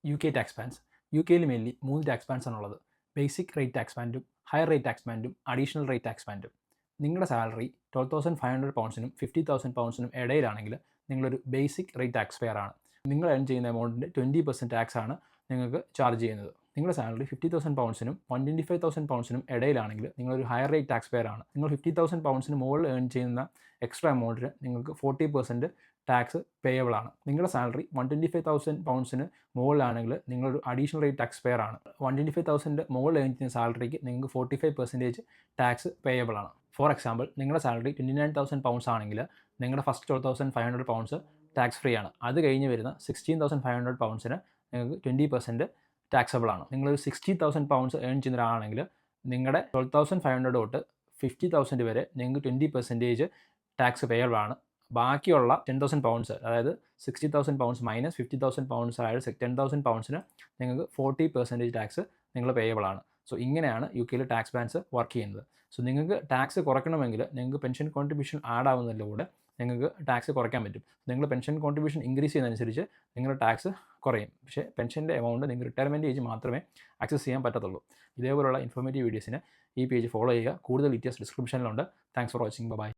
U K tax bands. U കെയിൽ mainly 3 tax bands ആണുള്ളത്. Basic rate tax ബാൻഡും higher rate tax ബാൻഡും additional rate tax ബാൻഡും. നിങ്ങളുടെ സാലറി £12,500 £50,000 ഇടയിലാണെങ്കിൽ നിങ്ങളൊരു ബേസിക് റേറ്റ് ടാക്സ് പെയർ ആണ്. നിങ്ങൾ ഏൺ ചെയ്യുന്ന എമൗണ്ടിൻ്റെ 20% ടാക്സ് ആണ് നിങ്ങൾക്ക് ചാർജ് ചെയ്യുന്നത്. നിങ്ങളുടെ സാലറി £50,000 £125,000 ഇടയിലാണെങ്കിൽ നിങ്ങളൊരു ഹയർ റേറ്റ് ടാക്സ് പെയർ ആണ്. നിങ്ങൾ £50,000 മുകളിൽ ഏൺ ചെയ്യുന്ന എക്സ്ട്രാ എമൗണ്ടിന് നിങ്ങൾക്ക് 40% ടാക്സ് പേയബിൾ ആണ്. നിങ്ങളുടെ സാലറി £125,000 മുകളിലാണെങ്കിൽ നിങ്ങളൊരു അഡീഷണൽ റേറ്റ് ടാക്സ് പെയർ ആണ്. 125,000 മുകളിൽ ഏൺ ചെയ്യുന്ന സാലറിക്ക് നിങ്ങൾക്ക് 45% ടാക്സ് പേയബിൾ ആണ്. ഫോർ എക്സാമ്പിൾ, നിങ്ങളുടെ സാലറി £29,000 ആണെങ്കിൽ നിങ്ങളുടെ ഫസ്റ്റ് £12,500 ടാക്സ് ഫ്രീ ആണ്. അത് കഴിഞ്ഞ് വരുന്ന £16,500 നിങ്ങൾക്ക് 20% ടാക്സബിൾ ആണ്. നിങ്ങളൊരു £60,000 ഏൺ ചെയ്യുന്ന ഒരാളാണെങ്കിൽ നിങ്ങളുടെ 12,500 തൊട്ട് 50,000 വരെ നിങ്ങൾക്ക് 20% ടാക്സ് പേയബിൾ ആണ്. ബാക്കിയുള്ള £10,000, അതായത് £60,000 മൈനസ് £50,000 അതായത് £10,000 നിങ്ങൾക്ക് 40% ടാക്സ് നിങ്ങൾ പേയബിൾ ആണ്. സോ ഇങ്ങനെയാണ് യു കെയിൽ ടാക്സ് ബാൻഡ്സ് വർക്ക് ചെയ്യുന്നത്. സോ നിങ്ങൾക്ക് ടാക്സ് കുറയ്ക്കണമെങ്കിൽ നിങ്ങൾക്ക് പെൻഷൻ കോൺട്രിബ്യൂഷൻ ആഡ് ആവുന്നതിലൂടെ നിങ്ങൾക്ക് ടാക്സ് കുറയ്ക്കാൻ പറ്റും. നിങ്ങൾ പെൻഷൻ കോൺട്രിബ്യൂഷൻ ഇൻക്രീസ് ചെയ്യുന്നതനുസരിച്ച് നിങ്ങളുടെ ടാക്സ് കുറയും. പക്ഷേ പെൻഷൻ്റെ എമൗണ്ട് നിങ്ങൾക്ക് റിട്ടയർമെൻറ്റ് ഏജ് മാത്രമേ ആക്സസ് ചെയ്യാൻ പറ്റത്തുള്ളൂ. ഇതേപോലുള്ള ഇൻഫോർമേറ്റീവ് വീഡിയോസിന് ഈ പേജ് ഫോളോ ചെയ്യുക. കൂടുതൽ ഡീറ്റെയിൽസ് ഡിസ്ക്രിപ്ഷനിലുണ്ട്. Thanks for watching. ബൈ.